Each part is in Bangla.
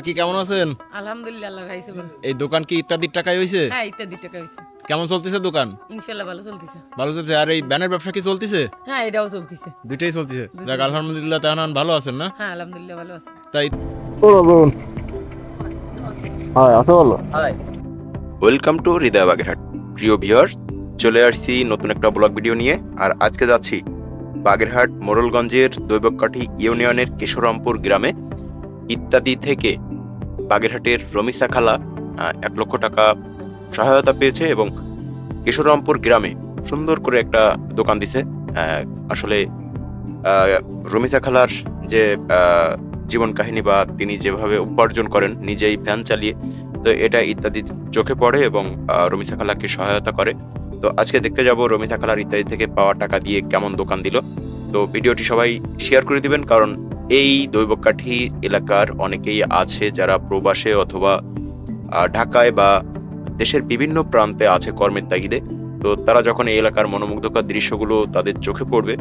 কি কেমন আছেন? আলহামদুলিল্লাহ, আল্লাহ রাইছে বল। এই দোকান কি ইত্যাদির টাকায় হইছে? হ্যাঁ, ইত্যাদি টাকা হইছে। কেমন চলতেছে দোকান? ইনশাআল্লাহ ভালো চলতেছে। ভালো চলছে। আর এই ব্যানের ব্যবসা কি চলতেছে? হ্যাঁ, এটাও চলতেছে। দুইটাই চলতেছে। যাক আলহামদুলিল্লাহ, তাহলে ভালো আছেন না? হ্যাঁ, আলহামদুলিল্লাহ ভালো আছে। তাই ওয়েলকাম টু হৃদয় বাগেরহাট। প্রিয় ভিউয়ার্স, চলে আসছি নতুন একটা ব্লগ ভিডিও নিয়ে। আর আজকে যাচ্ছি বাগেরহাট মোড়লগঞ্জের দৈবকাঠি ইউনিয়নের কেশরামপুর গ্রামে। ইত্যাদি থেকে বাগেরহাটের রমিসা খালা 1 লক্ষ টাকা সহায়তা পেয়েছে এবং কেশরামপুর গ্রামে সুন্দর করে একটা দোকান দিছে। আসলে রমিসা খালার যে জীবন কাহিনী বা তিনি যেভাবে উপার্জন করেন নিজেই ভ্যান চালিয়ে, তো এটা ইত্যাদি চোখে পড়ে এবং রমিসা খালাকে সহায়তা করে। তো আজকে দেখতে যাব রমিসা খালার ইত্যাদি থেকে পাওয়া টাকা দিয়ে কেমন দোকান দিল। তো ভিডিওটি সবাই শেয়ার করে দিবেন, কারণ এই দৈবকাঠি এলাকার অনেকেই আছে যারা প্রবাসে অথবা ঢাকায় বা দেশের বিভিন্ন প্রান্তে আছে কর্মের তাগিদে। তো তারা যখন এই এলাকার মনোমুগ্ধকর দৃশ্যগুলো তাদের চোখে পড়বে,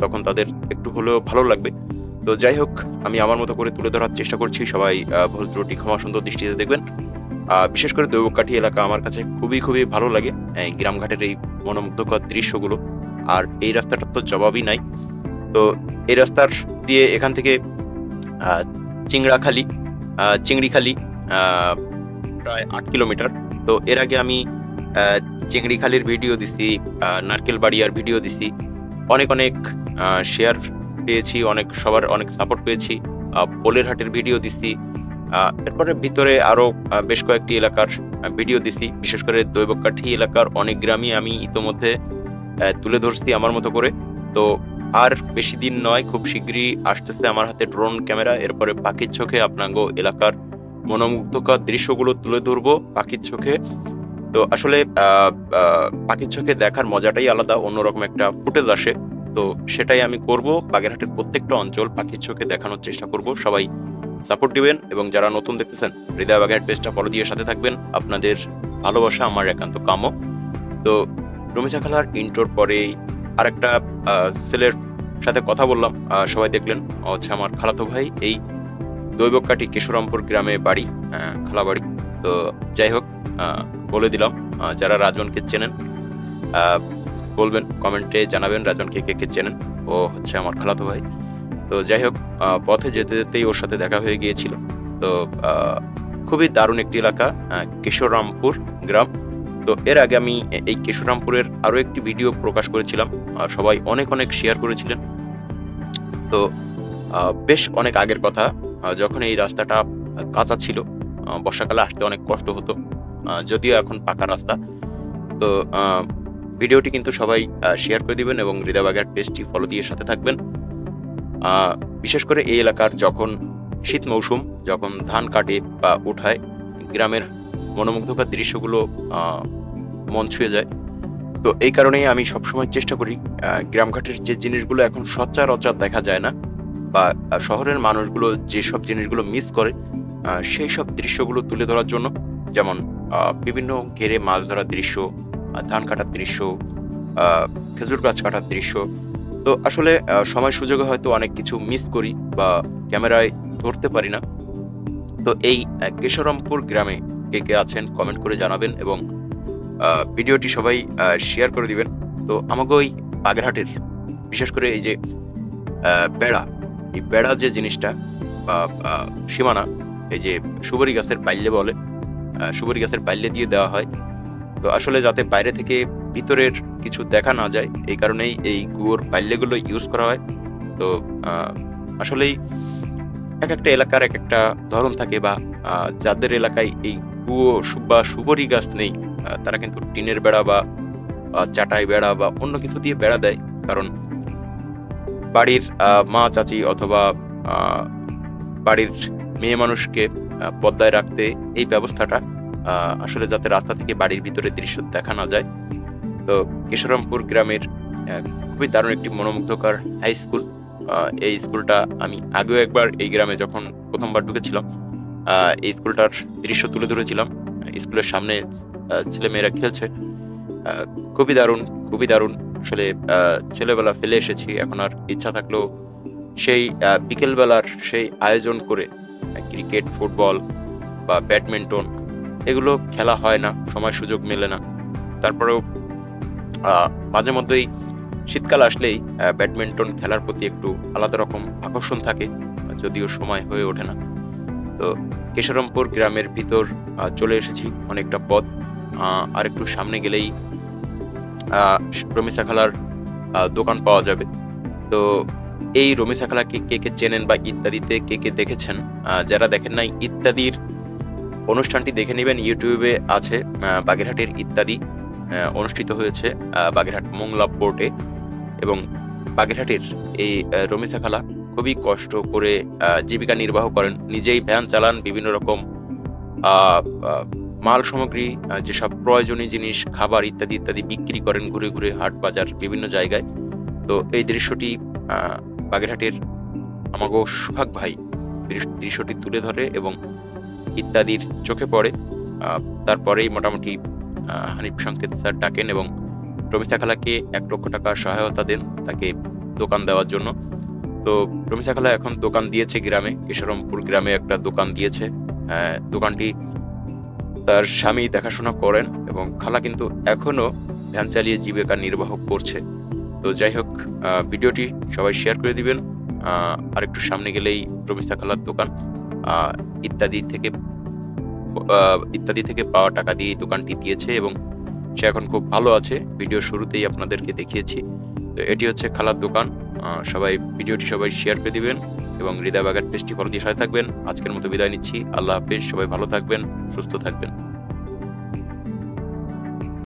তখন তাদের একটু হলেও ভালো লাগবে। তো যাই হোক, আমি আমার মতো করে তুলে ধরার চেষ্টা করছি। সবাই ভুল ত্রুটি ক্ষমা সুন্দর দৃষ্টিতে দেখবেন। বিশেষ করে দৈবকাঠি এলাকা আমার কাছে খুবই খুবই ভালো লাগে, গ্রামঘাটের এই মনোমুগ্ধকর দৃশ্যগুলো। আর এই রাস্তাটার তো জবাবই নাই। তো এই রাস্তার দিয়ে এখান থেকে চিংড়িখালি প্রায় 8 কিলোমিটার। তো এর আগে আমি চিংড়িখালির ভিডিও দিছি, নারকেল বাড়িয়ার ভিডিও দিছি, অনেক অনেক শেয়ার পেয়েছি, সবার অনেক সাপোর্ট পেয়েছি। পোলের হাটের ভিডিও দিছি, এরপরে ভিতরে আরো বেশ কয়েকটি এলাকার ভিডিও দিছি। বিশেষ করে দৈবকাঠি এলাকার অনেক গ্রামই আমি ইতোমধ্যে তুলে ধরছি আমার মতো করে। তো আর বেশি দিন নয়, খুব শীঘ্রই আসতেছে আমার হাতে ড্রোন ক্যামেরা। এরপরে পাখির চোখে আপনাঙ্গ এলাকার মনোমুগ্ধকর দৃশ্যগুলো তুলে ধরবো পাখির চোখে। তো আসলে পাখির চোখে দেখার মজাটাই আলাদা, অন্যরকম একটা ফুটেজ আসে। তো সেটাই আমি করব, বাগেরহাটের প্রত্যেকটা অঞ্চল পাখির চোখে দেখানোর চেষ্টা করব। সবাই সাপোর্ট দিবেন এবং যারা নতুন দেখতেছেন হৃদয় বাগেরহাট পেজটা ফলো দিয়ে সাথে থাকবেন। আপনাদের ভালোবাসা আমার একান্ত কাম্য। তো রমিসা খালার ইন্ট্রোর পরে আরেকটা ছেলের সাথে কথা বললাম, সবাই দেখলেন, হচ্ছে আমার খালাতো ভাই। এই দৈবকাঠি কেশরামপুর গ্রামে বাড়ি, খালা বাড়ি। তো যাই হোক, বলে দিলাম, যারা রাজনকে চেনেন বলবেন, কমেন্টে জানাবেন রাজনকে কে কে চেনেন। ও হচ্ছে আমার খালাতো ভাই। তো যাই হোক, পথে যেতে যেতেই ওর সাথে দেখা হয়ে গিয়েছিল। তো খুবই দারুণ একটি এলাকা, কেশরামপুর গ্রাম। তো এর আগে আমি এই কেশরামপুরের আরো একটি ভিডিও প্রকাশ করেছিলাম, সবাই অনেক অনেক শেয়ার করেছিলেন। তো বেশ অনেক আগের কথা, যখন এই রাস্তাটা কাঁচা ছিল, বর্ষাকালে আসতে অনেক কষ্ট হতো, যদিও এখন পাকা রাস্তা। তো ভিডিওটি কিন্তু সবাই শেয়ার করে দিবেন এবং হৃদয় বাগেরহাট পেজটি ফলো দিয়ে সাথে থাকবেন। বিশেষ করে এই এলাকার যখন শীত মৌসুম, যখন ধান কাটে বা উঠায়, গ্রামের মনোমুগ্ধকর দৃশ্যগুলো মন ছুঁয়ে যায়। তো এই কারণেই আমি সবসময় চেষ্টা করি গ্রামঘাটের যে জিনিসগুলো এখন সচরাচর দেখা যায় না, বা শহরের মানুষগুলো যেসব জিনিসগুলো মিস করে, সেই সব দৃশ্যগুলো তুলে ধরার জন্য। যেমন বিভিন্ন ঘেরে মাছ ধরার দৃশ্য, ধান কাটার দৃশ্য, খেজুর গাছ কাটার দৃশ্য। তো আসলে সময় সুযোগে হয়তো অনেক কিছু মিস করি বা ক্যামেরায় ধরতে পারি না। তো এই কেশরামপুর গ্রামে কে কে আছেন কমেন্ট করে জানাবেন এবং ভিডিওটি সবাই শেয়ার করে দিবেন। তো আমাকে ওই বাগেরহাটের বিশেষ করে এই যে বেড়া, এই বেড়া যে জিনিসটা বা সীমানা, এই যে সুবরি গাছের পাল্লে বলে, সুবরি গাছের পাল্লে দিয়ে দেওয়া হয়। তো আসলে যাতে বাইরে থেকে ভিতরের কিছু দেখা না যায়, এই কারণেই এই কুয়োর পাল্লেগুলো ইউজ করা হয়। তো আসলেই এক একটা এলাকার এক একটা ধরন থাকে, বা যাদের এলাকায় এই কুয়ো বা সুবরি গাছ নেই, তারা কিন্তু টিনের বেড়া বা চাটাই বেড়া বা অন্য কিছু দিয়ে বেড়া দেয়। কারণ বাড়ির মা চাচি অথবা বাড়ির মেয়ে মানুষকে পর্দায় রাখতে এই ব্যবস্থাটা, আসলে যাতে রাস্তা থেকে বাড়ির ভিতরে দৃশ্য দেখা না যায়। তো কেশরামপুর গ্রামের খুবই দারুণ একটি মনোমুগ্ধকর হাই স্কুল। এই স্কুলটা আমি আগেও একবার এই গ্রামে যখন প্রথমবার ঢুকেছিলাম, এই স্কুলটার দৃশ্য তুলে ধরেছিলাম। স্কুলের সামনে ছেলেমেয়েরা খেলছে, খুবই দারুণ, খুবই দারুণ। আসলে ছেলেবেলা ফেলে এসেছি, এখন আর ইচ্ছা থাকলেও সেই বিকেলবেলার সেই আয়োজন করে ক্রিকেট, ফুটবল বা ব্যাডমিন্টন এগুলো খেলা হয় না, সময় সুযোগ মেলে না। তারপরেও মাঝে মধ্যেই শীতকাল আসলেই ব্যাডমিন্টন খেলার প্রতি একটু আলাদা রকম আকর্ষণ থাকে, যদিও সময় হয়ে ওঠে না। তো কেশরমপুর গ্রামের ভিতর চলে এসেছি, অনেকটা পথ। আর একটু সামনে গেলেই রমিসা খালার দোকান পাওয়া যাবে। তো এই রমিসা খালাকে কে কে চেনেন বা ইত্যাদিতে কে কে দেখেছেন, যারা দেখেন নাই ইত্যাদির অনুষ্ঠানটি দেখে নেবেন, ইউটিউবে আছে। বাগেরহাটের ইত্যাদি অনুষ্ঠিত হয়েছে বাগেরহাট মোংলা পোর্টে। এবং বাগেরহাটের এই রমিসা খালা খুবই কষ্ট করে জীবিকা নির্বাহ করেন, নিজেই ভ্যান চালান, বিভিন্ন রকম মাল সামগ্রী, যেসব প্রয়োজনীয় জিনিস, খাবার ইত্যাদি ইত্যাদি বিক্রি করেন ঘুরে ঘুরে হাট বাজার বিভিন্ন জায়গায়। তো এই দৃশ্যটি বাগেরহাটের আমাগো সুভাগ ভাই দৃশ্যটি তুলে ধরে এবং ইত্যাদির চোখে পড়ে। তারপরেই মোটামুটি হানিফ সংকেত স্যার ডাকেন এবং রমিসা খালাকে 1 লক্ষ টাকা সহায়তা দেন তাকে দোকান দেওয়ার জন্য। তো রমিসা খালা এখন দোকান দিয়েছে গ্রামে, কেশরমপুর গ্রামে একটা দোকান দিয়েছে। দোকানটি তার স্বামী দেখাশোনা করেন এবং খালা কিন্তু এখনো ভ্যান চালিয়ে জীবিকা নির্বাহ করছে। তো যাই হোক, ভিডিওটি সবাই শেয়ার করে দিবেন। আর একটু সামনে গেলেই রমিসা খালার দোকান। ইত্যাদি থেকে পাওয়া টাকা দিয়ে দোকানটি দিয়েছে এবং সে এখন খুব ভালো আছে, ভিডিও শুরুতেই আপনাদেরকে দেখিয়েছি। তো এটি হচ্ছে খালার দোকান। ভিডিওটি সবাই শেয়ার করে দিবেন এবং হৃদয় বাগের পেজটি ফলো দিয়ে সাথে থাকবেন। আজকের মতো বিদায় নিচ্ছি, আল্লাহ হাফেজ, সবাই ভালো থাকবেন, সুস্থ থাকবেন।